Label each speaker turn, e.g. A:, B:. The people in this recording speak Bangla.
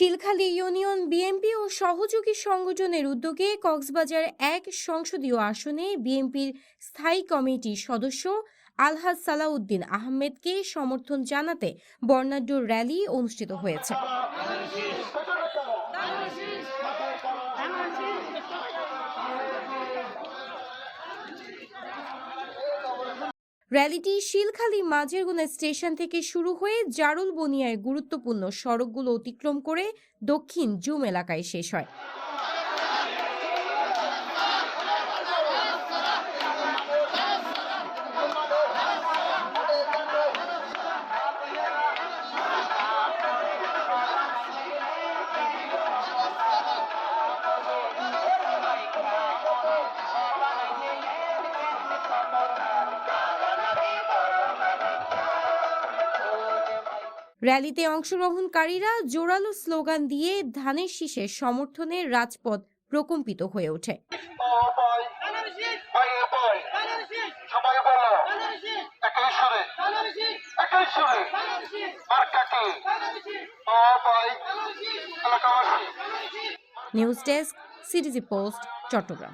A: শিলখালী ইউনিয়ন বিএনপি ও সহযোগী সংগঠনের উদ্যোগে কক্সবাজার ১ সংসদীয় আসনে বিএনপির স্থায়ী কমিটির সদস্য আলহাজ সালাউদ্দিন আহমেদকে সমর্থন জানাতে বর্ণাঢ্য র্যালি অনুষ্ঠিত হয়েছে। র্যালিটি শিলখালী মাঝেরগোনা স্টেশন থেকে শুরু হয়ে জারুল বনিয়ায় গুরুত্বপূর্ণ সড়কগুলো অতিক্রম করে দক্ষিণ জুম এলাকায় শেষ হয়। র্যালিতে অংশগ্রহণকারীরা জোরালো স্লোগান দিয়ে ধানের শীষের সমর্থনে রাজপথ প্রকম্পিত হয়ে ওঠে। News desk, CTG post, Chittagong.